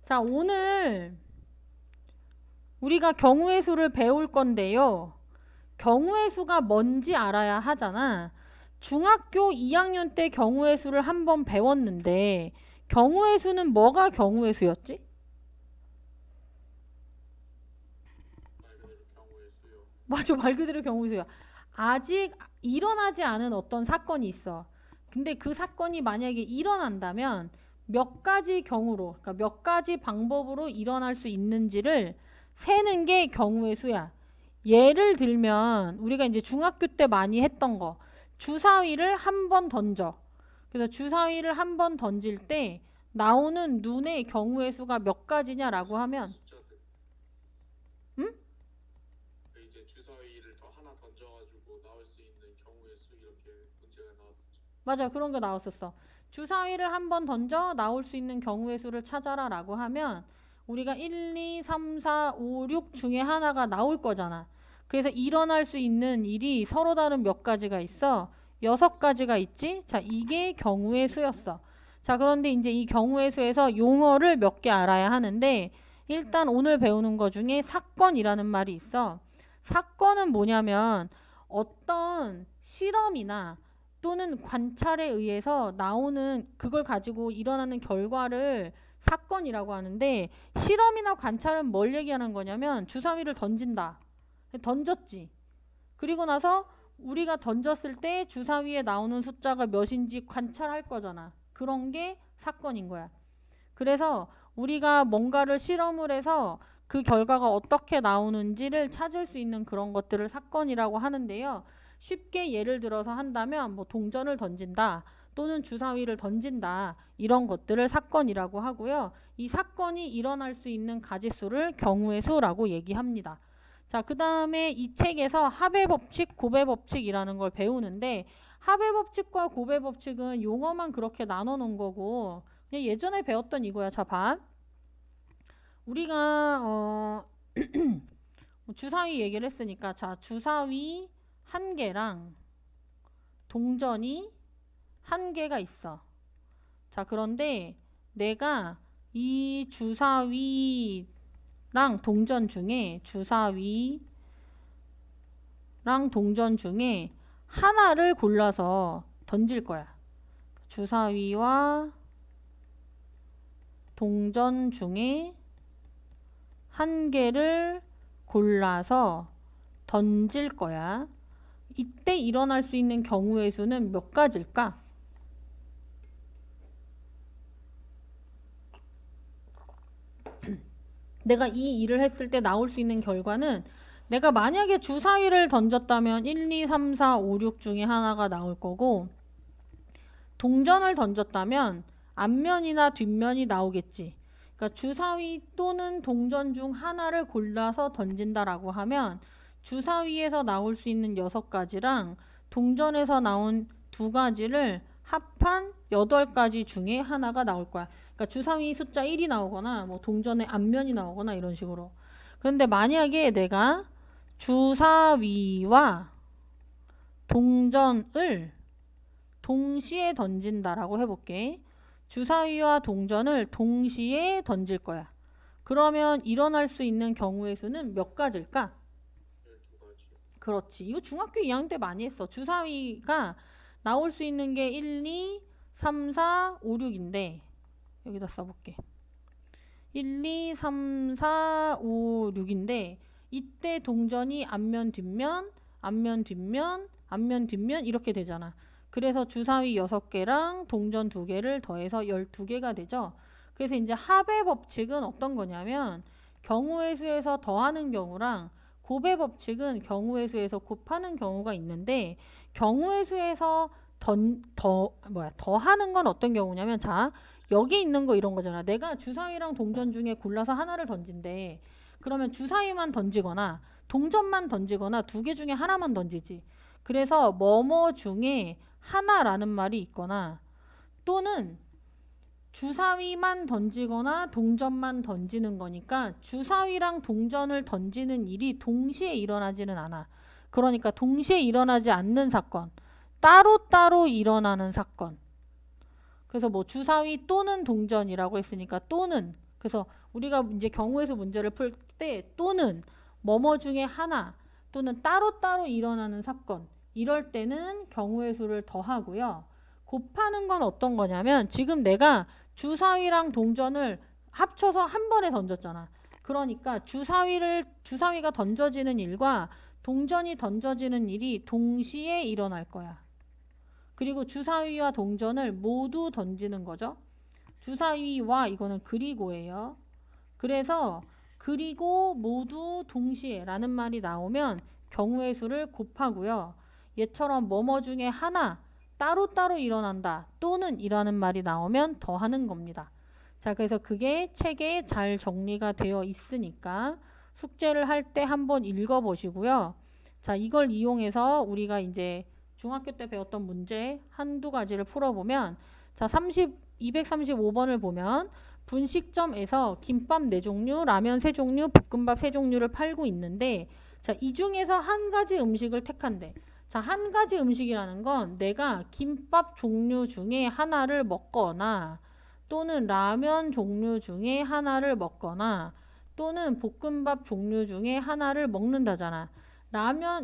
자, 오늘 우리가 경우의 수를 배울 건데요. 경우의 수가 뭔지 알아야 하잖아. 중학교 2학년 때 경우의 수를 한번 배웠는데 경우의 수는 뭐가 경우의 수였지? 맞아, 말 그대로 경우의 수야. 아직 일어나지 않은 어떤 사건이 있어. 근데 그 사건이 만약에 일어난다면 몇 가지 경우로, 그러니까 몇 가지 방법으로 일어날 수 있는지를 세는 게 경우의 수야. 예를 들면 우리가 이제 중학교 때 많이 했던 거, 주사위를 한 번 던져. 그래서 주사위를 한 번 던질 때 나오는 눈의 경우의 수가 몇 가지냐라고 하면, 응? 이제 주사위를 더 하나 던져가지고 나올 수 있는 경우의 수 이렇게 문제가 나왔었죠. 맞아, 그런 게 나왔었어. 주사위를 한 번 던져 나올 수 있는 경우의 수를 찾아라라고 하면 우리가 1, 2, 3, 4, 5, 6 중에 하나가 나올 거잖아. 그래서 일어날 수 있는 일이 서로 다른 몇 가지가 있어. 6가지가 있지? 자, 이게 경우의 수였어. 자, 그런데 이제 이 경우의 수에서 용어를 몇 개 알아야 하는데 일단 오늘 배우는 거 중에 사건이라는 말이 있어. 사건은 뭐냐면 어떤 실험이나 또는 관찰에 의해서 나오는 그걸 가지고 일어나는 결과를 사건이라고 하는데 실험이나 관찰은 뭘 얘기하는 거냐면 주사위를 던진다. 던졌지. 그리고 나서 우리가 던졌을 때 주사위에 나오는 숫자가 몇인지 관찰할 거잖아. 그런 게 사건인 거야. 그래서 우리가 뭔가를 실험을 해서 그 결과가 어떻게 나오는지를 찾을 수 있는 그런 것들을 사건이라고 하는데요. 쉽게 예를 들어서 한다면 뭐 동전을 던진다 또는 주사위를 던진다 이런 것들을 사건이라고 하고요. 이 사건이 일어날 수 있는 가지수를 경우의 수라고 얘기합니다. 자, 그 다음에 이 책에서 합의 법칙, 고배 법칙이라는 걸 배우는데 합의 법칙과 고배 법칙은 용어만 그렇게 나눠 놓은 거고 그냥 예전에 배웠던 이거야. 자, 봐. 우리가 주사위 얘기를 했으니까 자, 주사위 한 개랑 동전이 한 개가 있어. 자, 그런데 내가 이 주사위랑 동전 중에 하나를 골라서 던질 거야. 주사위와 동전 중에 한 개를 골라서 던질 거야. 이때 일어날 수 있는 경우의 수는 몇 가지일까? 내가 이 일을 했을 때 나올 수 있는 결과는 내가 만약에 주사위를 던졌다면 1, 2, 3, 4, 5, 6 중에 하나가 나올 거고 동전을 던졌다면 앞면이나 뒷면이 나오겠지. 그러니까 주사위 또는 동전 중 하나를 골라서 던진다라고 하면 주사위에서 나올 수 있는 6가지랑 동전에서 나온 2가지를 합한 8가지 중에 하나가 나올 거야. 그러니까 주사위 숫자 1이 나오거나 뭐 동전의 앞면이 나오거나 이런 식으로. 그런데 만약에 내가 주사위와 동전을 동시에 던진다라고 해볼게. 주사위와 동전을 동시에 던질 거야. 그러면 일어날 수 있는 경우의 수는 몇 가지일까? 12가지. 그렇지. 이거 중학교 2학년 때 많이 했어. 주사위가 나올 수 있는 게 1, 2, 3, 4, 5, 6인데 여기다 써볼게. 1, 2, 3, 4, 5, 6인데 이때 동전이 앞면, 뒷면, 앞면, 뒷면, 앞면, 뒷면 이렇게 되잖아. 그래서 주사위 6개랑 동전 2개를 더해서 12개가 되죠. 그래서 이제 합의 법칙은 어떤 거냐면 경우의 수에서 더하는 경우랑 곱의 법칙은 경우의 수에서 곱하는 경우가 있는데 경우의 수에서 더하는 건 어떤 경우냐면 자, 여기 있는 거 이런 거잖아. 내가 주사위랑 동전 중에 골라서 하나를 던진대. 그러면 주사위만 던지거나 동전만 던지거나 2개 중에 하나만 던지지. 그래서 뭐뭐 중에 하나라는 말이 있거나 또는 주사위만 던지거나 동전만 던지는 거니까 주사위랑 동전을 던지는 일이 동시에 일어나지는 않아. 그러니까 동시에 일어나지 않는 사건, 따로따로 일어나는 사건. 그래서 뭐 주사위 또는 동전이라고 했으니까 또는 그래서 우리가 이제 경우의 수 문제를 풀 때 또는 뭐뭐 중에 하나 또는 따로따로 일어나는 사건 이럴 때는 경우의 수를 더하고요. 곱하는 건 어떤 거냐면 지금 내가 주사위랑 동전을 합쳐서 한 번에 던졌잖아. 그러니까 주사위가 던져지는 일과 동전이 던져지는 일이 동시에 일어날 거야. 그리고 주사위와 동전을 모두 던지는 거죠. 주사위와 이거는 그리고예요. 그래서 그리고 모두 동시에 라는 말이 나오면 경우의 수를 곱하고요. 얘처럼 뭐뭐 중에 하나 따로따로 일어난다 또는 이라는 말이 나오면 더하는 겁니다. 자, 그래서 그게 책에 잘 정리가 되어 있으니까 숙제를 할 때 한번 읽어보시고요. 자, 이걸 이용해서 우리가 이제 중학교 때 배웠던 문제 한두 가지를 풀어보면 자, 235번을 보면 분식점에서 김밥 4종류, 라면 3종류, 볶음밥 3종류를 팔고 있는데 자, 이 중에서 한 가지 음식을 택한대. 자, 한 가지 음식이라는 건 내가 김밥 종류 중에 하나를 먹거나 또는 라면 종류 중에 하나를 먹거나 또는 볶음밥 종류 중에 하나를 먹는다잖아.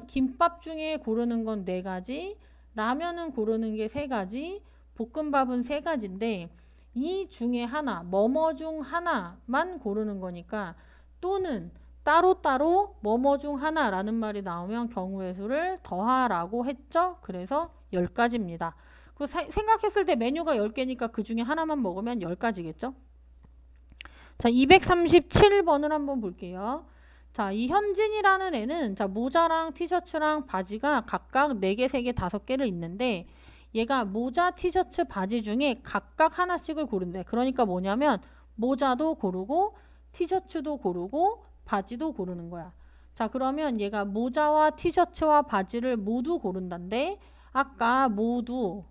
김밥 중에 고르는 건 4가지, 라면은 고르는 게 3가지, 볶음밥은 3가지인데 이 중에 하나, 뭐뭐 중 하나만 고르는 거니까 또는 따로따로 뭐뭐 중 하나라는 말이 나오면 경우의 수를 더하라고 했죠. 그래서 10가지입니다. 생각했을 때 메뉴가 10개니까 그 중에 하나만 먹으면 10가지겠죠. 자, 237번을 한번 볼게요. 자, 이 현진이라는 애는 자, 모자랑 티셔츠랑 바지가 각각 4개, 3개, 5개를 있는데 얘가 모자, 티셔츠, 바지 중에 각각 하나씩을 고른대. 그러니까 뭐냐면 모자도 고르고 티셔츠도 고르고 바지도 고르는 거야. 자, 그러면 얘가 모자와 티셔츠와 바지를 모두 고른다는데 아까 모두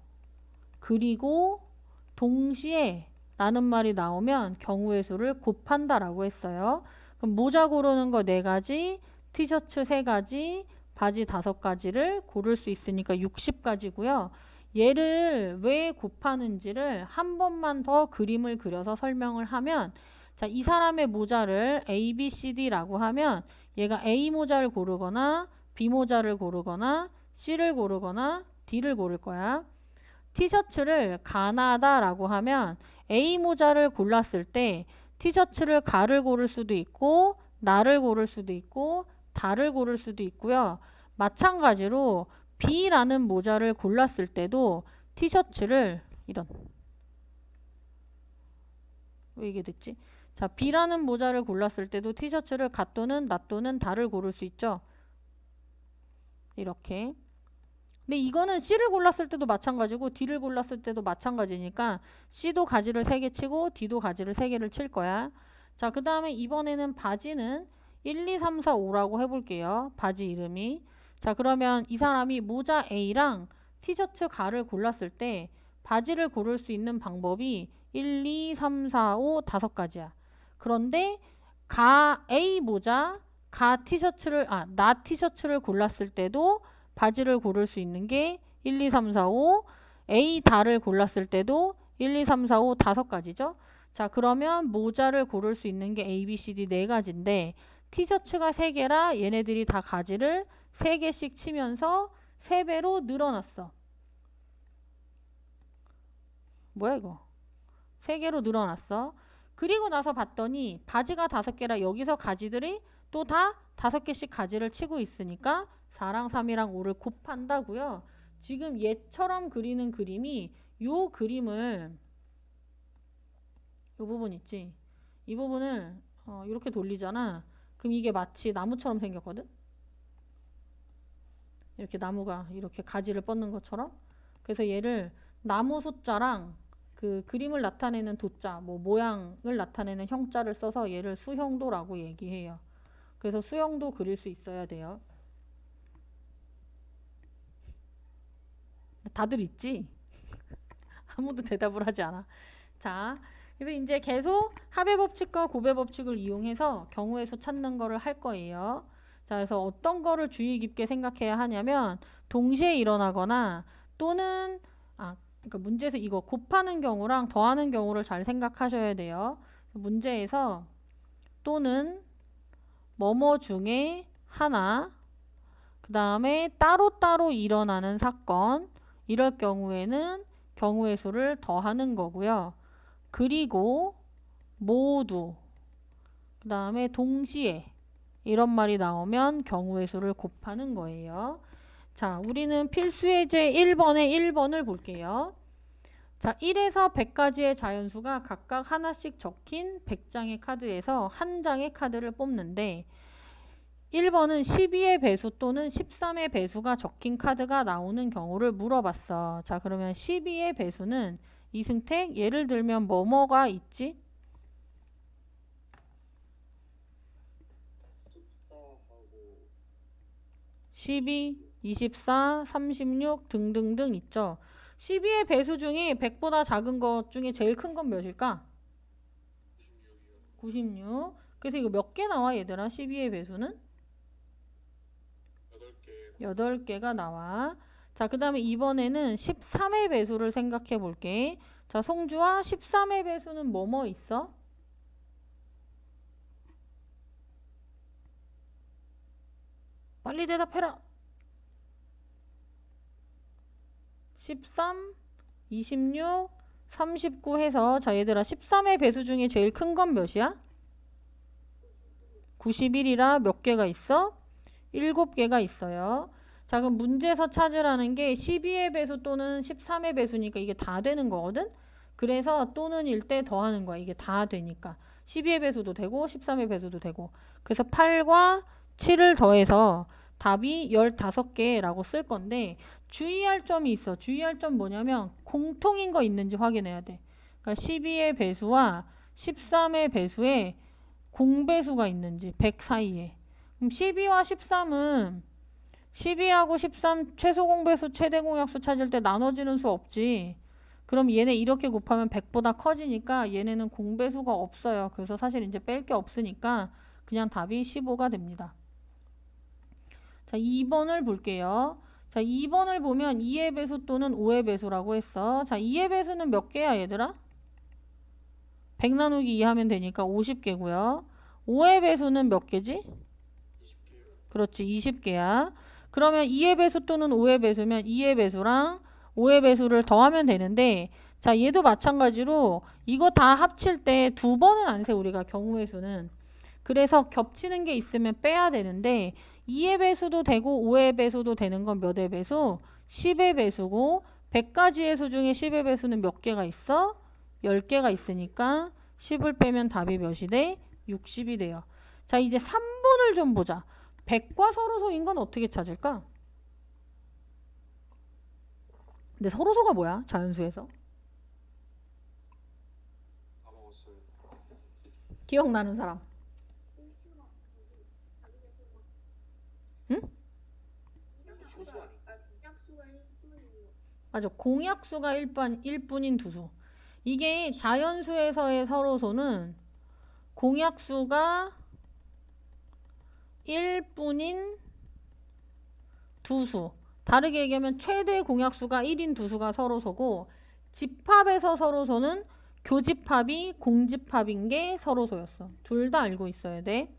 그리고 동시에 라는 말이 나오면 경우의 수를 곱한다라고 했어요. 그럼 모자 고르는 거 4가지, 티셔츠 3가지, 바지 5가지를 고를 수 있으니까 60가지고요. 얘를 왜 곱하는지를 한 번만 더 그림을 그려서 설명을 하면 자, 이 사람의 모자를 A, B, C, D라고 하면 얘가 A 모자를 고르거나 B 모자를 고르거나 C를 고르거나 D를 고를 거야. 티셔츠를 가나다라고 하면 A 모자를 골랐을 때 티셔츠를 가를 고를 수도 있고 나를 고를 수도 있고 다를 고를 수도 있고요. 마찬가지로 B라는 모자를 골랐을 때도 티셔츠를 왜 이게 됐지? 자, B라는 모자를 골랐을 때도 티셔츠를 가 또는 나 또는 다를 고를 수 있죠. 이렇게. 근데 이거는 C를 골랐을 때도 마찬가지고 D를 골랐을 때도 마찬가지니까 C도 가지를 3개 치고 D도 가지를 3개를 칠 거야. 자, 그 다음에 이번에는 바지는 1, 2, 3, 4, 5라고 해볼게요. 바지 이름이. 자, 그러면 이 사람이 모자 A랑 티셔츠 가를 골랐을 때 바지를 고를 수 있는 방법이 1, 2, 3, 4, 5, 5가지야. 그런데 A 모자, 나 티셔츠를 골랐을 때도 바지를 고를 수 있는 게 1, 2, 3, 4, 5 A 달을 골랐을 때도 1, 2, 3, 4, 5 5가지죠. 자, 그러면 모자를 고를 수 있는 게 A, B, C, D 4가지인데 티셔츠가 3개라 얘네들이 다 가지를 3개씩 치면서 3배로 늘어났어. 뭐야 이거? 3개로 늘어났어. 그리고 나서 봤더니 바지가 5개라 여기서 가지들이 또 다 5개씩 가지를 치고 있으니까 4랑 3이랑 5를 곱한다고요. 지금 얘처럼 그리는 그림이 요 그림을 요 부분 있지. 이 부분을 이렇게 돌리잖아. 그럼 이게 마치 나무처럼 생겼거든. 이렇게 나무가 이렇게 가지를 뻗는 것처럼. 그래서 얘를 나무 숫자랑 그 그림을 나타내는 도자, 뭐 모양을 나타내는 형자를 써서 얘를 수형도라고 얘기해요. 그래서 수형도 그릴 수 있어야 돼요. 다들 있지? 아무도 대답을 하지 않아. 자, 그래서 이제 계속 합의 법칙과 고배 법칙을 이용해서 경우의 수 찾는 거를 할 거예요. 자, 그래서 어떤 거를 주의 깊게 생각해야 하냐면 동시에 일어나거나 또는 그러니까 문제에서 이거 곱하는 경우랑 더하는 경우를 잘 생각하셔야 돼요. 문제에서 또는 뭐뭐 중에 하나, 그 다음에 따로따로 일어나는 사건, 이럴 경우에는 경우의 수를 더하는 거고요. 그리고 모두, 그 다음에 동시에 이런 말이 나오면 경우의 수를 곱하는 거예요. 자, 우리는 필수 예제 1번에 1번을 볼게요. 자, 1에서 100까지의 자연수가 각각 하나씩 적힌 100장의 카드에서 한 장의 카드를 뽑는데 1번은 12의 배수 또는 13의 배수가 적힌 카드가 나오는 경우를 물어봤어. 자, 그러면 12의 배수는 이승택, 예를 들면 뭐뭐가 있지? 12, 24, 36 등등등 있죠. 12의 배수 중에 100보다 작은 것 중에 제일 큰 건 몇일까? 96. 그래서 이거 몇 개 나와 얘들아? 12의 배수는? 8개가 나와. 자, 그 다음에 이번에는 13의 배수를 생각해 볼게. 자, 송주아, 13의 배수는 뭐뭐 있어? 빨리 대답해라. 13, 26, 39 해서 자, 얘들아 13의 배수 중에 제일 큰 건 몇이야? 91이라 몇 개가 있어? 7개가 있어요. 자, 그럼 문제에서 찾으라는 게 12의 배수 또는 13의 배수니까 이게 다 되는 거거든? 그래서 또는일 때 더하는 거야. 이게 다 되니까. 12의 배수도 되고 13의 배수도 되고. 그래서 8과 7을 더해서 답이 15개라고 쓸 건데 주의할 점이 있어. 주의할 점 뭐냐면 공통인 거 있는지 확인해야 돼. 그러니까 12의 배수와 13의 배수에 공배수가 있는지 100 사이에. 그럼 12와 13은 12하고 13 최소 공배수 최대 공약수 찾을 때 나눠지는 수 없지. 그럼 얘네 이렇게 곱하면 100보다 커지니까 얘네는 공배수가 없어요. 그래서 사실 이제 뺄 게 없으니까 그냥 답이 15가 됩니다. 자, 2번을 볼게요. 자, 2번을 보면 2의 배수 또는 5의 배수라고 했어. 자, 2의 배수는 몇 개야 얘들아? 100 나누기 2 하면 되니까 50개고요. 5의 배수는 몇 개지? 20개요. 그렇지, 20개야. 그러면 2의 배수 또는 5의 배수면 2의 배수랑 5의 배수를 더하면 되는데 자, 얘도 마찬가지로 이거 다 합칠 때 두 번은 안 세, 우리가 경우의 수는. 그래서 겹치는 게 있으면 빼야 되는데 2의 배수도 되고 5의 배수도 되는 건 몇의 배수? 10의 배수고 100가지의 수 중에 10의 배수는 몇 개가 있어? 10개가 있으니까 10을 빼면 답이 몇이 돼? 60이 돼요. 자, 이제 3번을 좀 보자. 100과 서로소인 건 어떻게 찾을까? 근데 서로소가 뭐야? 자연수에서? 까먹었어요. 기억나는 사람? 응? 소수 아니? 맞아. 공약수가 1뿐인 두수. 이게 자연수에서의 서로소는 공약수가 1뿐인 두수. 다르게 얘기하면 최대 공약수가 1인 두수가 서로소고 집합에서 서로소는 교집합이 공집합인 게 서로소였어. 둘 다 알고 있어야 돼.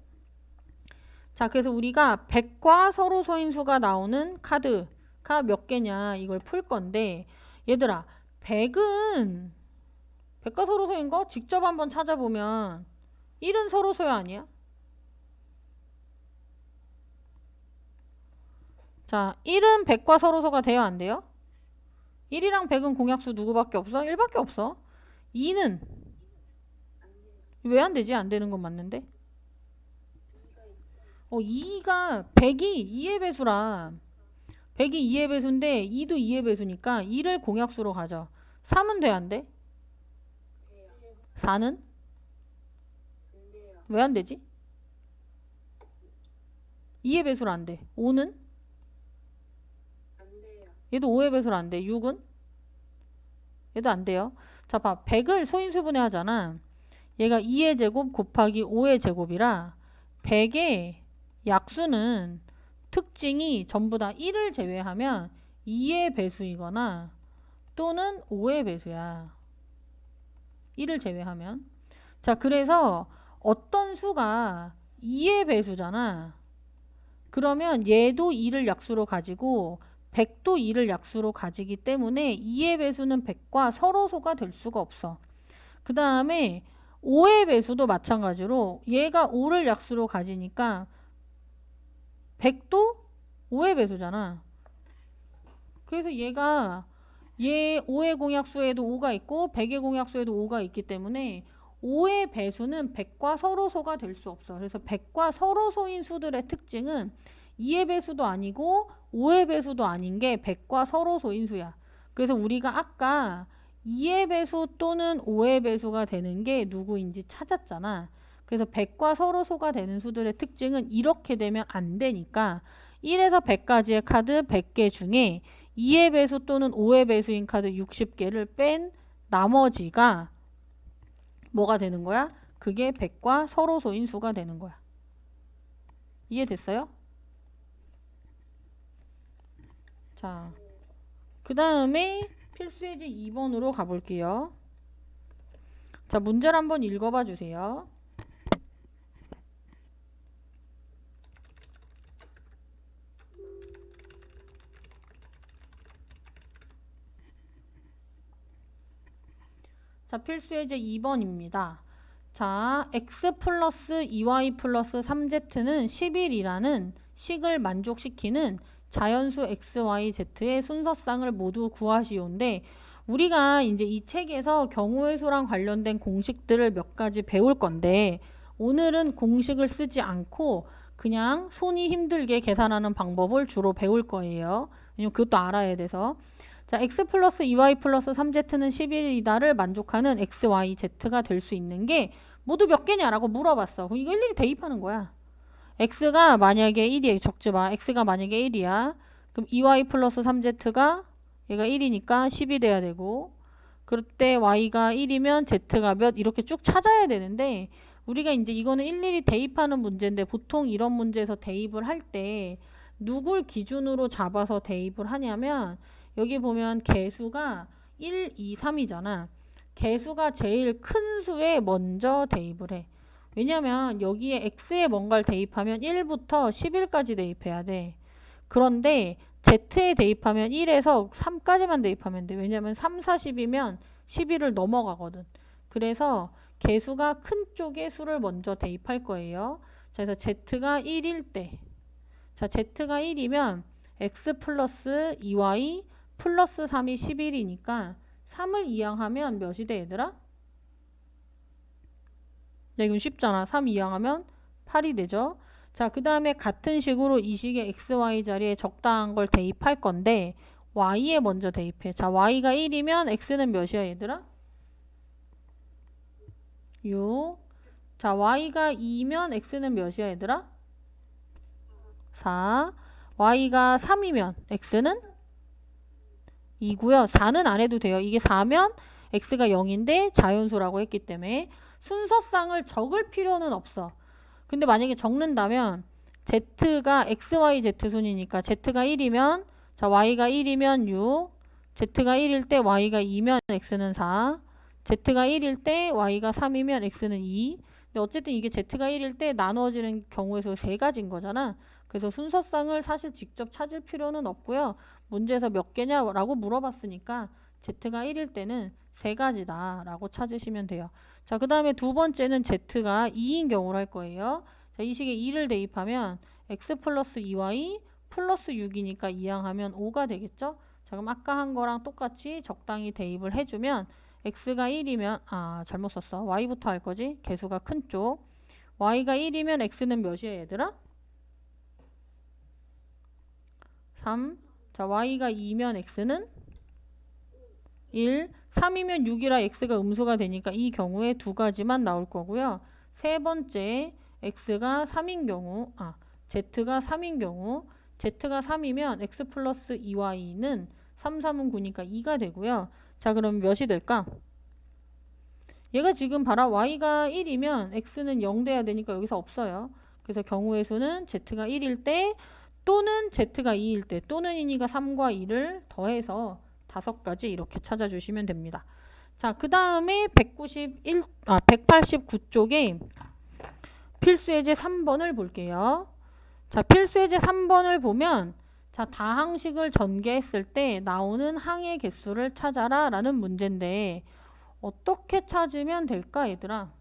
자, 그래서 우리가 100과 서로소인 수가 나오는 카드가 몇 개냐 이걸 풀 건데 얘들아 100은 100과 서로소인 거 직접 한번 찾아보면 1은 서로소야 아니야? 자, 1은 100과 서로소가 돼요 안 돼요? 1이랑 100은 공약수 누구밖에 없어? 1밖에 없어. 2는 왜 안 되지? 안 되는 건 맞는데. 2가 100이 2의 배수라. 100이 2의 배수인데 2도 2의 배수니까 2를 공약수로 가져. 3은 돼 안 돼? 4는? 왜 안 되지? 2의 배수로 안 돼. 5는? 얘도 5의 배수로 안 돼. 6은? 얘도 안 돼요. 자, 봐. 100을 소인수분해 하잖아. 얘가 2의 제곱 곱하기 5의 제곱이라 100의 약수는 특징이 전부 다 1을 제외하면 2의 배수이거나 또는 5의 배수야. 1을 제외하면. 자, 그래서 어떤 수가 2의 배수잖아. 그러면 얘도 2를 약수로 가지고 100도 2를 약수로 가지기 때문에 2의 배수는 100과 서로소가 될 수가 없어. 그 다음에 5의 배수도 마찬가지로 얘가 5를 약수로 가지니까 100도 5의 배수잖아. 그래서 얘 5의 공약수에도 5가 있고 100의 공약수에도 5가 있기 때문에 5의 배수는 100과 서로소가 될 수 없어. 그래서 100과 서로소인 수들의 특징은 2의 배수도 아니고 5의 배수도 아닌 게 100과 서로소인 수야. 그래서 우리가 아까 2의 배수 또는 5의 배수가 되는 게 누구인지 찾았잖아. 그래서 100과 서로소가 되는 수들의 특징은 이렇게 되면 안 되니까 1에서 100까지의 카드 100개 중에 2의 배수 또는 5의 배수인 카드 60개를 뺀 나머지가 뭐가 되는 거야? 그게 100과 서로소인 수가 되는 거야. 이해됐어요? 자, 그 다음에 필수예제 2번으로 가볼게요. 자, 문제를 한번 읽어봐 주세요. 자, 필수예제 2번입니다. 자, x 플러스 2y 플러스 3z는 11이라는 식을 만족시키는 자연수 x, y, z의 순서쌍을 모두 구하시오인데 우리가 이제 이 책에서 경우의 수랑 관련된 공식들을 몇 가지 배울 건데 오늘은 공식을 쓰지 않고 그냥 손이 힘들게 계산하는 방법을 주로 배울 거예요. 왜냐면 그것도 알아야 돼서. 자, x 플러스 2y 플러스 3z는 11이다를 만족하는 x, y, z가 될 수 있는 게 모두 몇 개냐라고 물어봤어. 그럼 이거 일일이 대입하는 거야. x가 만약에 1이야. 적지 마. x가 만약에 1이야. 그럼 2y 플러스 3z가 얘가 1이니까 10이 돼야 되고 그럴 때 y가 1이면 z가 몇 이렇게 쭉 찾아야 되는데 우리가 이제 이거는 일일이 대입하는 문제인데 보통 이런 문제에서 대입을 할 때 누굴 기준으로 잡아서 대입을 하냐면 여기 보면 개수가 1, 2, 3이잖아. 개수가 제일 큰 수에 먼저 대입을 해. 왜냐면 여기에 x에 뭔가를 대입하면 1부터 11까지 대입해야 돼. 그런데 z에 대입하면 1에서 3까지만 대입하면 돼. 왜냐면 3, 40이면 11을 넘어가거든. 그래서 개수가 큰 쪽에 수를 먼저 대입할 거예요. 자, 그래서 z가 1일 때. 자, z가 1이면 x 플러스 2y 플러스 3이 11이니까 3을 이항하면 몇이 돼 얘들아? 네, 이건 쉽잖아. 3 이항하면 8이 되죠. 자, 그 다음에 같은 식으로 이 식의 x, y 자리에 적당한 걸 대입할 건데 y에 먼저 대입해. 자, y가 1이면 x는 몇이야 얘들아? 6. 자, y가 2면 x는 몇이야 얘들아? 4. y가 3이면 x는 2고요. 4는 안 해도 돼요. 이게 4면 x가 0인데 자연수라고 했기 때문에 순서쌍을 적을 필요는 없어. 근데 만약에 적는다면 z가 x, y, z 순이니까 z가 1이면 자 y가 1이면 6 z가 1일 때 y가 2면 x는 4 z가 1일 때 y가 3이면 x는 2 근데 어쨌든 이게 z가 1일 때 나누어지는 경우의 수 세 가지인 거잖아. 그래서 순서쌍을 사실 직접 찾을 필요는 없고요. 문제에서 몇 개냐라고 물어봤으니까 z가 1일 때는 세 가지다 라고 찾으시면 돼요. 자, 그 다음에 두 번째는 z가 2인 경우로 할 거예요. 자, 이 식에 2를 대입하면 x 플러스 2y 플러스 6이니까 이항하면 5가 되겠죠? 자, 그럼 아까 한 거랑 똑같이 적당히 대입을 해주면 x가 1이면 잘못 썼어. y부터 할 거지? 개수가 큰 쪽. y가 1이면 x는 몇이야 얘들아? 3. 자, y가 2면 x는 1. 3이면 6이라 x가 음수가 되니까 이 경우에 두 가지만 나올 거고요. 세 번째, x가 3인 경우, z가 3인 경우, z가 3이면 x 플러스 2y는 3, 3은 9니까 2가 되고요. 자, 그럼 몇이 될까? 얘가 지금 봐라. y가 1이면 x는 0 돼야 되니까 여기서 없어요. 그래서 경우의 수는 z가 1일 때 또는 z가 2일 때 또는 이니가 3과 2를 더해서 5가지 이렇게 찾아주시면 됩니다. 자, 그 다음에 189쪽에 필수예제 3번을 볼게요. 자, 필수예제 3번을 보면 자, 다항식을 전개했을 때 나오는 항의 개수를 찾아라 라는 문제인데 어떻게 찾으면 될까 얘들아?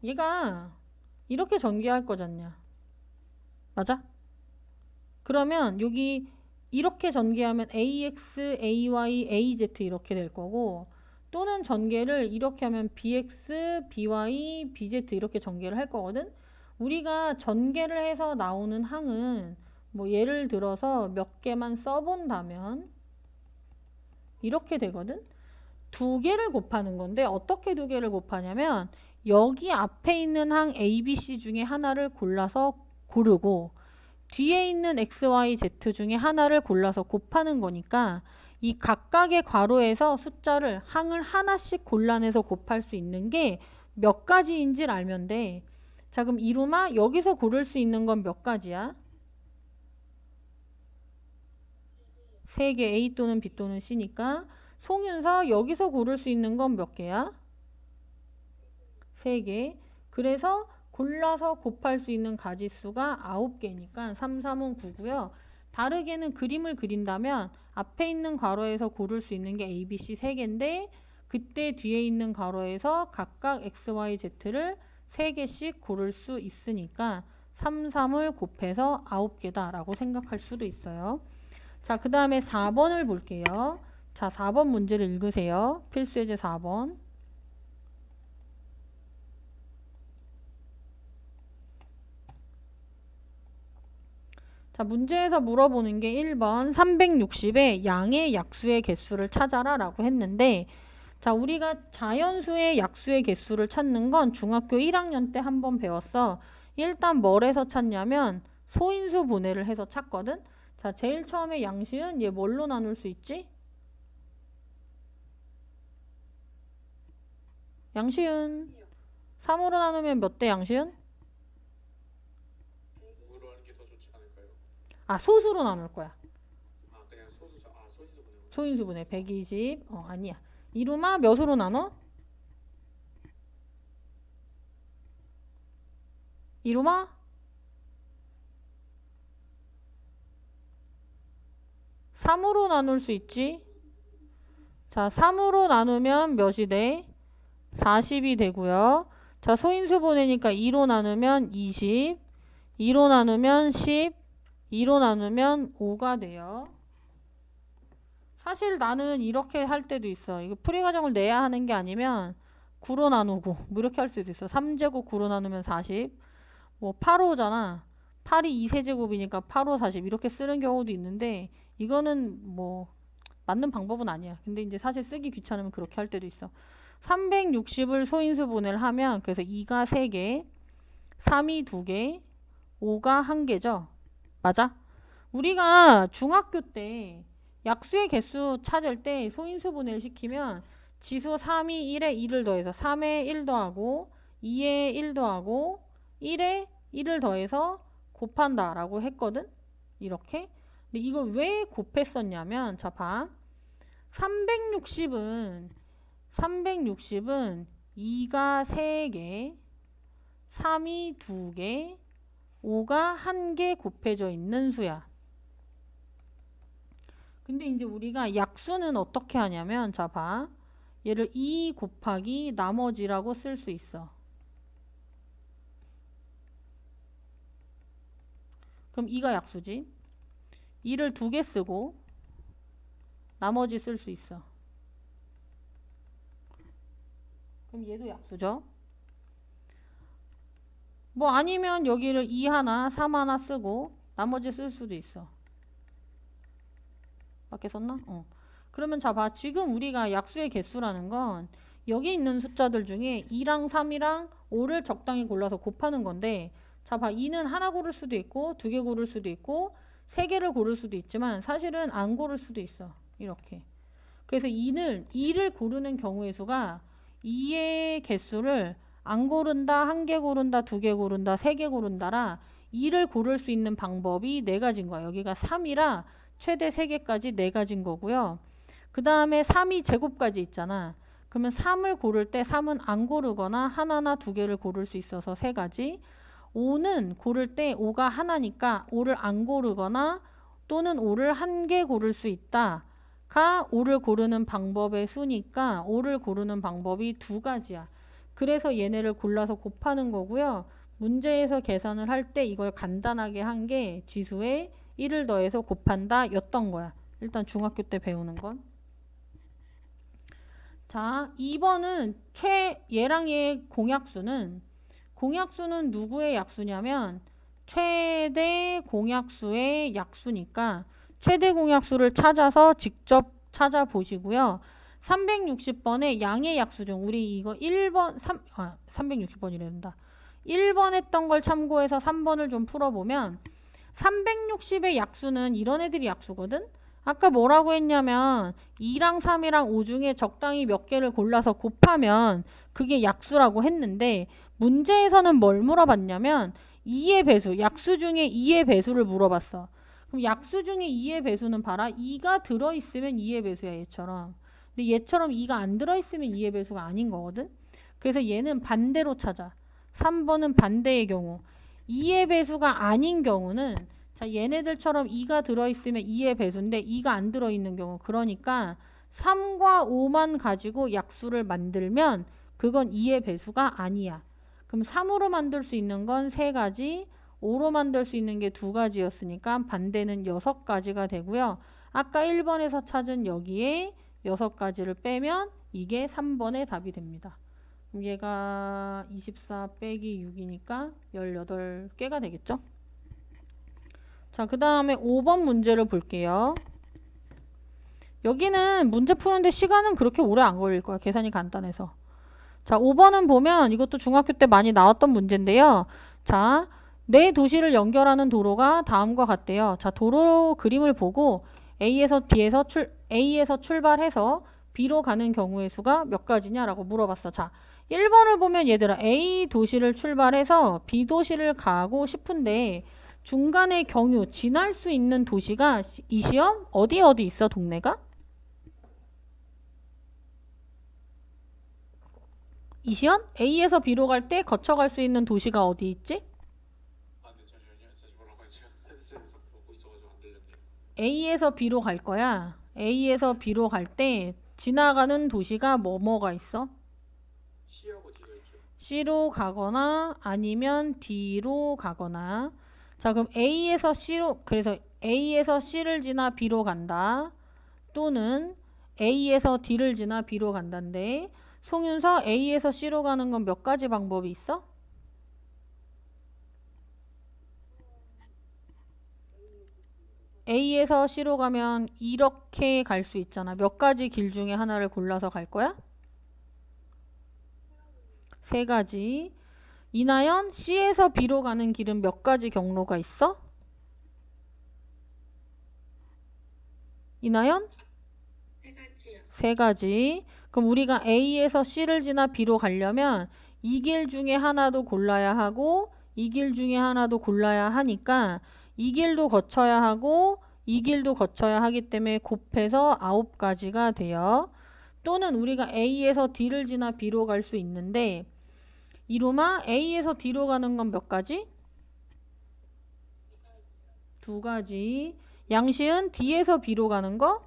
얘가 이렇게 전개할 거잖냐. 맞아? 그러면 여기 이렇게 전개하면 AX, AY, AZ 이렇게 될 거고 또는 전개를 이렇게 하면 BX, BY, BZ 이렇게 전개를 할 거거든. 우리가 전개를 해서 나오는 항은 뭐 예를 들어서 몇 개만 써본다면 이렇게 되거든. 두 개를 곱하는 건데 어떻게 두 개를 곱하냐면 여기 앞에 있는 항 A, B, C 중에 하나를 골라서 고르고 뒤에 있는 X, Y, Z 중에 하나를 골라서 곱하는 거니까 이 각각의 괄호에서 숫자를 항을 하나씩 골라내서 곱할 수 있는 게 몇 가지인지를 알면 돼. 자, 그럼 이루마 여기서 고를 수 있는 건 몇 가지야? 3개 A 또는 B 또는 C니까 송윤서 여기서 고를 수 있는 건 몇 개야? 3개. 그래서 골라서 곱할 수 있는 가지수가 9개니까 3, 3은 9고요. 다르게는 그림을 그린다면 앞에 있는 괄호에서 고를 수 있는 게 A, B, C 3개인데 그때 뒤에 있는 괄호에서 각각 X, Y, Z를 3개씩 고를 수 있으니까 3, 3을 곱해서 9개다 라고 생각할 수도 있어요. 자, 그 다음에 4번을 볼게요. 자, 4번 문제를 읽으세요. 필수예제 4번. 자, 문제에서 물어보는 게 1번 360의 양의 약수의 개수를 찾아라 라고 했는데 자, 우리가 자연수의 약수의 개수를 찾는 건 중학교 1학년 때 한번 배웠어. 일단 뭘 해서 찾냐면 소인수 분해를 해서 찾거든. 자, 제일 처음에 양수는 얘 뭘로 나눌 수 있지? 양수은 3으로 나누면 몇 대 양수은? 으로 하는 게 더 좋지 않을까요? 아, 소수로 나눌 거야. 아, 그냥 소수죠. 아, 소인수 보내고. 소인수분해 120. 아니야. 이루마 몇으로 나눠? 이루마? 3으로 나눌 수 있지. 자, 3으로 나누면 몇이 돼? 40이 되고요. 자, 소인수 보내니까 2로 나누면 20, 2로 나누면 10, 2로 나누면 5가 돼요. 사실 나는 이렇게 할 때도 있어. 이거 풀이 과정을 내야 하는 게 아니면 9로 나누고 뭐 이렇게 할 수도 있어. 3제곱 9로 나누면 40. 뭐 8호잖아. 8이 2세제곱이니까 8호 40 이렇게 쓰는 경우도 있는데 이거는 뭐 맞는 방법은 아니야. 근데 이제 사실 쓰기 귀찮으면 그렇게 할 때도 있어. 360을 소인수 분해를 하면 그래서 2가 3개, 3이 2개, 5가 1개죠. 맞아? 우리가 중학교 때 약수의 개수 찾을 때 소인수 분해를 시키면 지수 3이 1에 2를 더해서 3에 1 더하고 2에 1 더하고 1에 1을 더해서 곱한다 라고 했거든. 이렇게. 근데 이걸 왜 곱했었냐면 자 봐. 360은 2가 3개, 3이 2개, 5가 1개 곱해져 있는 수야. 근데 이제 우리가 약수는 어떻게 하냐면 자 봐. 얘를 2 곱하기 나머지라고 쓸 수 있어. 그럼 2가 약수지. 2를 2개 쓰고 나머지 쓸 수 있어. 그럼 얘도 약수죠. 뭐 아니면 여기를 2 하나, 3 하나 쓰고 나머지 쓸 수도 있어. 밖에 썼나? 그러면 자 봐. 지금 우리가 약수의 개수라는 건 여기 있는 숫자들 중에 2랑 3이랑 5를 적당히 골라서 곱하는 건데 자 봐. 2는 하나 고를 수도 있고 2개 고를 수도 있고 3개를 고를 수도 있지만 사실은 안 고를 수도 있어. 이렇게. 그래서 2를 고르는 경우의 수가 2의 개수를 안 고른다, 1개 고른다, 2개 고른다, 3개 고른다라 2를 고를 수 있는 방법이 4가지인 거야. 여기가 3이라 최대 3개까지 4가지인 거고요. 그 다음에 3이 제곱까지 있잖아. 그러면 3을 고를 때 3은 안 고르거나 하나나 두 개를 고를 수 있어서 세 가지. 5는 고를 때 5가 하나니까 5를 안 고르거나 또는 5를 한 개 고를 수 있다. 가 5를 고르는 방법의 수니까 5를 고르는 방법이 두 가지야. 그래서 얘네를 골라서 곱하는 거고요. 문제에서 계산을 할 때 이걸 간단하게 한 게 지수에 1을 더해서 곱한다 였던 거야. 일단 중학교 때 배우는 건. 자, 2번은 얘랑 얘의 공약수는 누구의 약수냐면 최대 공약수의 약수니까 최대 공약수를 찾아서 직접 찾아보시고요. 360번에 양의 약수 중 우리 이거 1번 360번이란다. 1번 했던 걸 참고해서 3번을 좀 풀어보면 360의 약수는 이런 애들이 약수거든. 아까 뭐라고 했냐면 2랑 3이랑 5 중에 적당히 몇 개를 골라서 곱하면 그게 약수라고 했는데 문제에서는 뭘 물어봤냐면 2의 배수, 약수 중에 2의 배수를 물어봤어. 그럼 약수 중에 2의 배수는 봐라. 2가 들어있으면 2의 배수야 얘처럼. 근데 얘처럼 2가 안 들어있으면 2의 배수가 아닌 거거든. 그래서 얘는 반대로 찾아. 3번은 반대의 경우. 2의 배수가 아닌 경우는 자 얘네들처럼 2가 들어있으면 2의 배수인데 2가 안 들어있는 경우 그러니까 3과 5만 가지고 약수를 만들면 그건 2의 배수가 아니야. 그럼 3으로 만들 수 있는 건 3가지 5로 만들 수 있는 게 2가지였으니까 반대는 6가지가 되고요. 아까 1번에서 찾은 여기에 6가지를 빼면 이게 3번의 답이 됩니다. 그럼 얘가 24 빼기 6이니까 18개가 되겠죠. 자, 그 다음에 5번 문제를 볼게요. 여기는 문제 푸는데 시간은 그렇게 오래 안 걸릴 거야. 계산이 간단해서. 자, 5번은 보면 이것도 중학교 때 많이 나왔던 문제인데요. 자, 네 도시를 연결하는 도로가 다음과 같대요. 자, 도로 그림을 보고 A에서 출발해서 B로 가는 경우의 수가 몇 가지냐라고 물어봤어. 자, 1번을 보면 얘들아 A 도시를 출발해서 B 도시를 가고 싶은데 중간에 경유 지날 수 있는 도시가 이 시험 어디 있어 동네가? 이시연? A에서 B로 갈 때 거쳐갈 수 있는 도시가 어디 있지? 아, 네, 잠시만요. 다시 뭐라고 하죠? 헤드셋에서 보고 있어가지고 안 들렸네요. A에서 B로 갈 거야. A에서 B로 갈 때 지나가는 도시가 뭐가 있어? C하고 D가 있죠. C로 가거나 아니면 D로 가거나. 자, 그럼 그래서 A에서 C를 지나 B로 간다. 또는 A에서 D를 지나 B로 간다인데 송윤서 A에서 C로 가는 건 몇 가지 방법이 있어? A에서 C로 가면 이렇게 갈 수 있잖아. 몇 가지 길 중에 하나를 골라서 갈 거야? 3가지. 이나연 C에서 B로 가는 길은 몇 가지 경로가 있어? 이나연? 3가지요. 3가지. 그럼 우리가 A에서 C를 지나 B로 가려면 이 길 중에 하나도 골라야 하고 이 길 중에 하나도 골라야 하니까 이 길도 거쳐야 하고 이 길도 거쳐야 하기 때문에 곱해서 9가지가 돼요. 또는 우리가 A에서 D를 지나 B로 갈 수 있는데 이루마 A에서 D로 가는 건 몇 가지? 2가지. 양시은 D에서 B로 가는 거?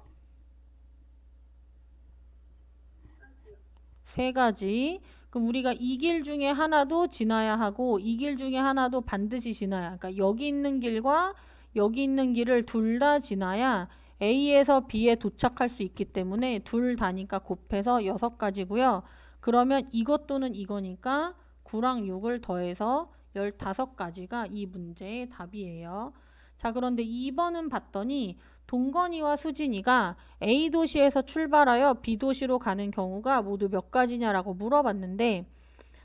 3가지. 그럼 우리가 이 길 중에 하나도 지나야 하고 이 길 중에 하나도 반드시 지나야. 그러니까 여기 있는 길과 여기 있는 길을 둘 다 지나야 A에서 B에 도착할 수 있기 때문에 둘 다니까 곱해서 6가지고요. 그러면 이것 또는 이거니까 9랑 6을 더해서 15가지가 이 문제의 답이에요. 자, 그런데 2번은 봤더니 동건이와 수진이가 A 도시에서 출발하여 B 도시로 가는 경우가 모두 몇 가지냐라고 물어봤는데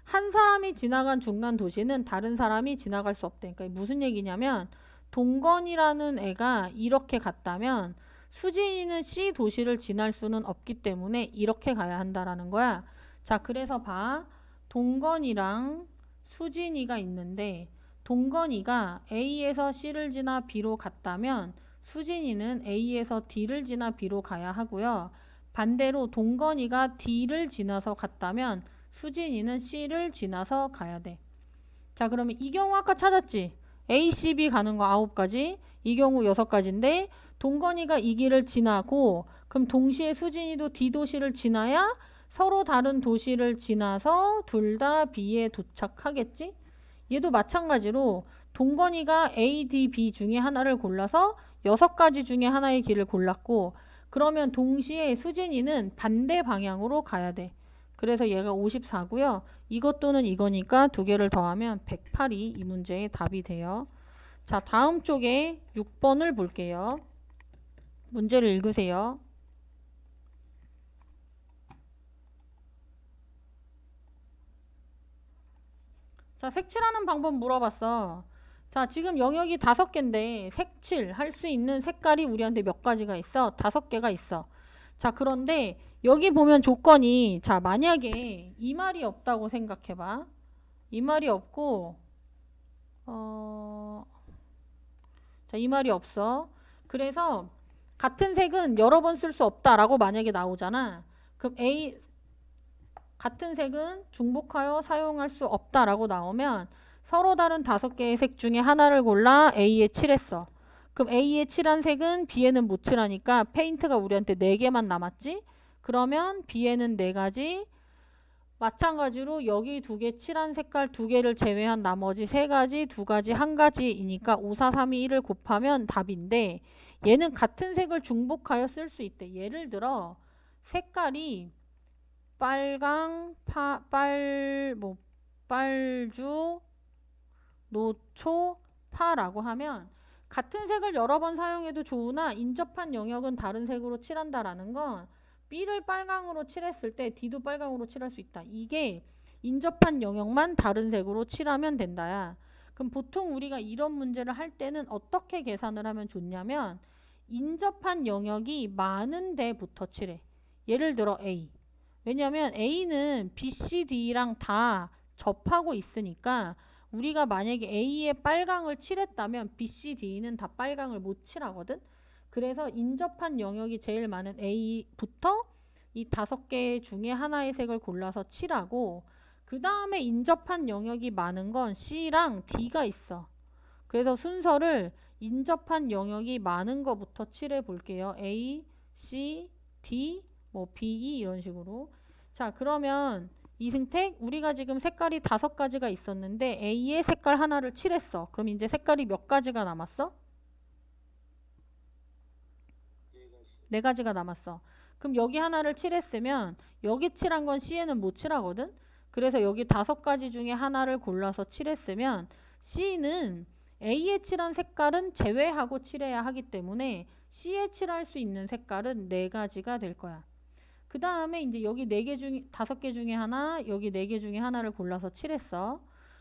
한 사람이 지나간 중간 도시는 다른 사람이 지나갈 수 없대. 그러니까 무슨 얘기냐면 동건이라는 애가 이렇게 갔다면 수진이는 C 도시를 지날 수는 없기 때문에 이렇게 가야 한다라는 거야. 자, 그래서 봐. 동건이랑 수진이가 있는데 동건이가 A에서 C를 지나 B로 갔다면 수진이는 A에서 D를 지나 B로 가야 하고요. 반대로 동건이가 D를 지나서 갔다면 수진이는 C를 지나서 가야 돼. 자, 그러면 이 경우 아까 찾았지? A, C, B 가는 거 9가지, 이 경우 6가지인데 동건이가 이 길을 지나고 그럼 동시에 수진이도 D 도시를 지나야 서로 다른 도시를 지나서 둘 다 B에 도착하겠지? 얘도 마찬가지로 동건이가 A, D, B 중에 하나를 골라서 6가지 중에 하나의 길을 골랐고 그러면 동시에 수진이는 반대 방향으로 가야 돼. 그래서 얘가 54고요. 이것 또는 이거니까 두 개를 더하면 108이 이 문제의 답이 돼요. 자, 다음 쪽에 6번을 볼게요. 문제를 읽으세요. 자, 색칠하는 방법 물어봤어. 자, 지금 영역이 5개인데 색칠 할 수 있는 색깔이 우리한테 몇 가지가 있어? 5개가 있어. 자, 그런데 여기 보면 조건이 자, 만약에 이 말이 없다고 생각해봐. 이 말이 없고 자, 이 말이 없어. 그래서 같은 색은 여러 번 쓸 수 없다라고 만약에 나오잖아. 그럼 A 같은 색은 중복하여 사용할 수 없다라고 나오면 서로 다른 5개의 색 중에 하나를 골라 A에 칠했어. 그럼 A에 칠한 색은 B에는 못 칠하니까 페인트가 우리한테 4개만 남았지? 그러면 B에는 4가지, 마찬가지로 여기 2개 칠한 색깔 2개를 제외한 나머지 3가지, 2가지, 1가지이니까 5, 4, 3, 2, 1을 곱하면 답인데 얘는 같은 색을 중복하여 쓸 수 있대. 예를 들어 색깔이 빨강, 빨주, 노초, 파라고 하면 같은 색을 여러 번 사용해도 좋으나 인접한 영역은 다른 색으로 칠한다라는 건 B를 빨강으로 칠했을 때 D도 빨강으로 칠할 수 있다. 이게 인접한 영역만 다른 색으로 칠하면 된다야. 그럼 보통 우리가 이런 문제를 할 때는 어떻게 계산을 하면 좋냐면 인접한 영역이 많은 데부터 칠해. 예를 들어 A. 왜냐면 A는 B, C, D랑 다 접하고 있으니까 우리가 만약에 A에 빨강을 칠했다면 B, C, D는 다 빨강을 못 칠하거든. 그래서 인접한 영역이 제일 많은 A부터 이 5개 중에 하나의 색을 골라서 칠하고 그 다음에 인접한 영역이 많은 건 C랑 D가 있어. 그래서 순서를 인접한 영역이 많은 거부터 칠해 볼게요. A, C, D, 뭐 B, E 이런 식으로. 자, 그러면 이승택 우리가 지금 색깔이 5가지가 있었는데 A의 색깔 하나를 칠했어. 그럼 이제 색깔이 몇 가지가 남았어? 4가지가 남았어. 그럼 여기 하나를 칠했으면 여기 칠한 건 C에는 못 칠하거든. 그래서 여기 5가지 중에 하나를 골라서 칠했으면 C는 A에 칠한 색깔은 제외하고 칠해야 하기 때문에 C에 칠할 수 있는 색깔은 4가지가 될 거야. 그 다음에 이제 여기 5개 중에 하나, 여기 4개 중에 하나를 골라서 칠했어.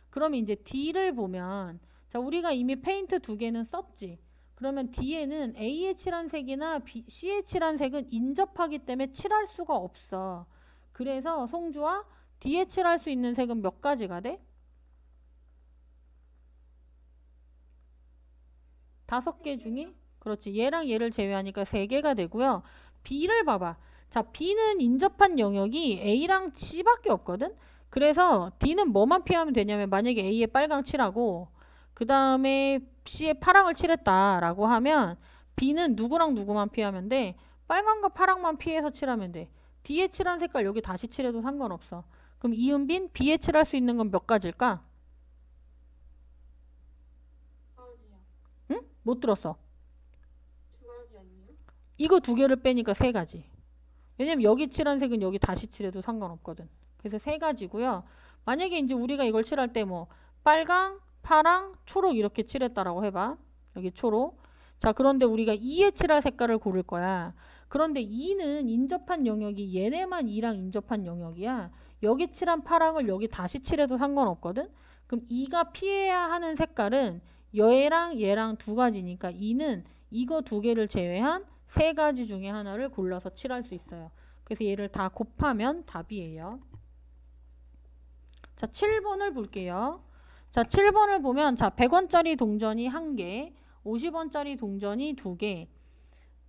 그럼 이제 D를 보면 자, 우리가 이미 페인트 2개는 썼지. 그러면 D에는 A에 칠한 색이나 C에 칠한 색은 인접하기 때문에 칠할 수가 없어. 그래서 송주아 D에 칠할 수 있는 색은 몇 가지가 돼? 5개 중에? 그렇지. 얘랑 얘를 제외하니까 3개가 되고요. B를 봐봐. 자, B는 인접한 영역이 A랑 C밖에 없거든? 그래서 D는 뭐만 피하면 되냐면 만약에 A에 빨강 칠하고 그 다음에 C에 파랑을 칠했다라고 하면 B는 누구랑 누구만 피하면 돼? 빨강과 파랑만 피해서 칠하면 돼. D에 칠한 색깔 여기 다시 칠해도 상관없어. 그럼 이은빈 B에 칠할 수 있는 건 몇 가지일까? 응? 못 들었어. 2가지 아니에요? 이거 2개를 빼니까 3가지. 왜냐면 여기 칠한 색은 여기 다시 칠해도 상관없거든. 그래서 3가지고요. 만약에 이제 우리가 이걸 칠할 때 뭐 빨강, 파랑, 초록 이렇게 칠했다라고 해봐. 여기 초록. 자, 그런데 우리가 2에 칠할 색깔을 고를 거야. 그런데 2는 인접한 영역이 얘네만 2랑 인접한 영역이야. 여기 칠한 파랑을 여기 다시 칠해도 상관없거든. 그럼 2가 피해야 하는 색깔은 얘랑 얘랑 2가지니까 2는 이거 2개를 제외한 3가지 중에 하나를 골라서 칠할 수 있어요. 그래서 얘를 다 곱하면 답이에요. 자, 7번을 볼게요. 자, 7번을 보면 자, 100원짜리 동전이 1개, 50원짜리 동전이 2개.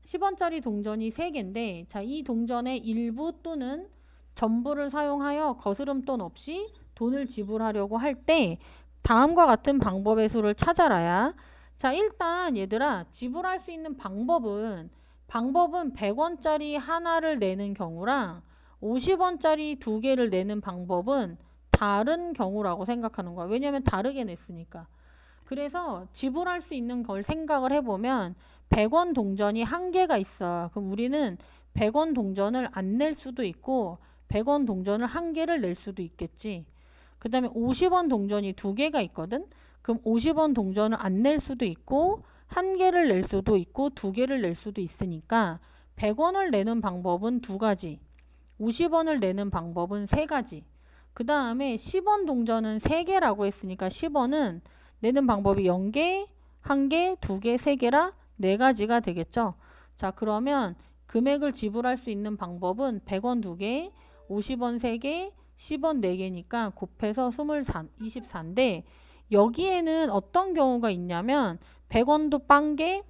10원짜리 동전이 3개인데 자, 이 동전의 일부 또는 전부를 사용하여 거스름돈 없이 돈을 지불하려고 할 때 다음과 같은 방법의 수를 찾아라야. 자, 일단 얘들아 지불할 수 있는 방법은 100원짜리 하나를 내는 경우랑 50원짜리 2개를 내는 방법은 다른 경우라고 생각하는 거야. 왜냐면 다르게 냈으니까. 그래서 지불할 수 있는 걸 생각을 해보면 100원 동전이 1개가 있어. 그럼 우리는 100원 동전을 안 낼 수도 있고 100원 동전을 1개를 낼 수도 있겠지. 그 다음에 50원 동전이 2개가 있거든. 그럼 50원 동전을 안 낼 수도 있고 1개를 낼 수도 있고 2개를 낼 수도 있으니까 100원을 내는 방법은 2가지. 50원을 내는 방법은 3가지. 그 다음에 10원 동전은 3개라고 했으니까 10원은 내는 방법이 0개, 1개, 2개, 3개라 4가지가 되겠죠. 자, 그러면 금액을 지불할 수 있는 방법은 100원 2개, 50원 3개, 10원 4개니까 곱해서 24인데 여기에는 어떤 경우가 있냐면 100원도 빵개,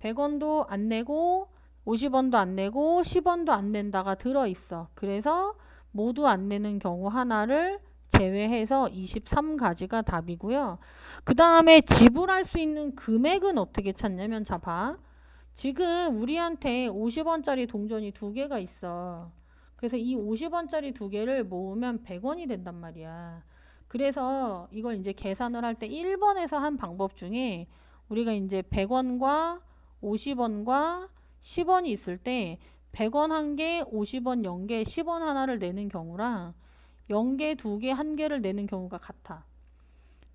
100원도 안 내고 50원도 안 내고 10원도 안 낸다가 들어있어. 그래서 모두 안 내는 경우 하나를 제외해서 23가지가 답이고요. 그 다음에 지불할 수 있는 금액은 어떻게 찾냐면 자 봐. 지금 우리한테 50원짜리 동전이 2개가 있어. 그래서 이 50원짜리 2개를 모으면 100원이 된단 말이야. 그래서 이걸 이제 계산을 할 때 1번에서 한 방법 중에 우리가 이제 100원과 50원과 10원이 있을 때 100원 1개, 50원 0개, 10원 하나를 내는 경우랑 0개, 2개, 1개를 내는 경우가 같아.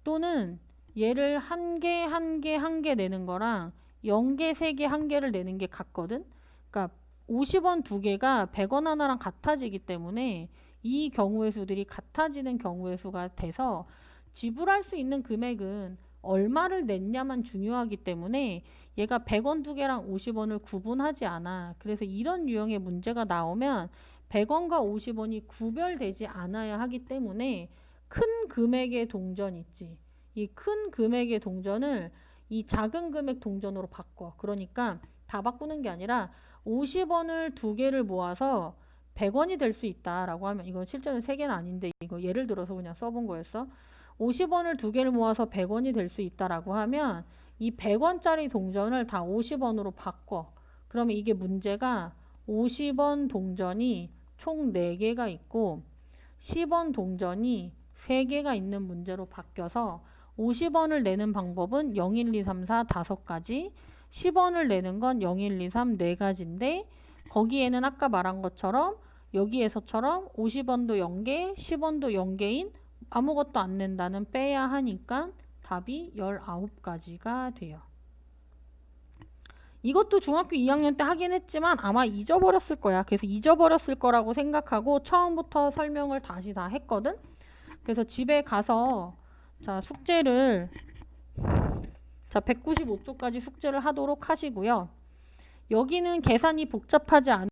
또는 얘를 1개, 1개, 1개 내는 거랑 0개, 3개, 1개를 내는 게 같거든. 그러니까 50원 2개가 100원 하나랑 같아지기 때문에 이 경우의 수들이 같아지는 경우의 수가 돼서 지불할 수 있는 금액은 얼마를 냈냐만 중요하기 때문에 얘가 100원 2개랑 50원을 구분하지 않아. 그래서 이런 유형의 문제가 나오면 100원과 50원이 구별되지 않아야 하기 때문에 큰 금액의 동전 있지. 이 큰 금액의 동전을 이 작은 금액 동전으로 바꿔. 그러니까 다 바꾸는 게 아니라 50원을 2개를 모아서 100원이 될 수 있다라고 하면 이건 실제로 3개는 아닌데 이거 예를 들어서 그냥 써본 거였어. 50원을 2개를 모아서 100원이 될 수 있다라고 하면 이 100원짜리 동전을 다 50원으로 바꿔. 그러면 이게 문제가 50원 동전이 총 4개가 있고 10원 동전이 3개가 있는 문제로 바뀌어서 50원을 내는 방법은 0, 1, 2, 3, 4 5가지 10원을 내는 건 0, 1, 2, 3 4가지인데 거기에는 아까 말한 것처럼 여기에서처럼 50원도 0개, 10원도 0개인 아무것도 안 낸다는 빼야 하니까 답이 19가지가 돼요. 이것도 중학교 2학년 때 하긴 했지만 아마 잊어버렸을 거야. 그래서 잊어버렸을 거라고 생각하고 처음부터 설명을 다시 다 했거든. 그래서 집에 가서 자 숙제를 자 195쪽까지 숙제를 하도록 하시고요. 여기는 계산이 복잡하지 않은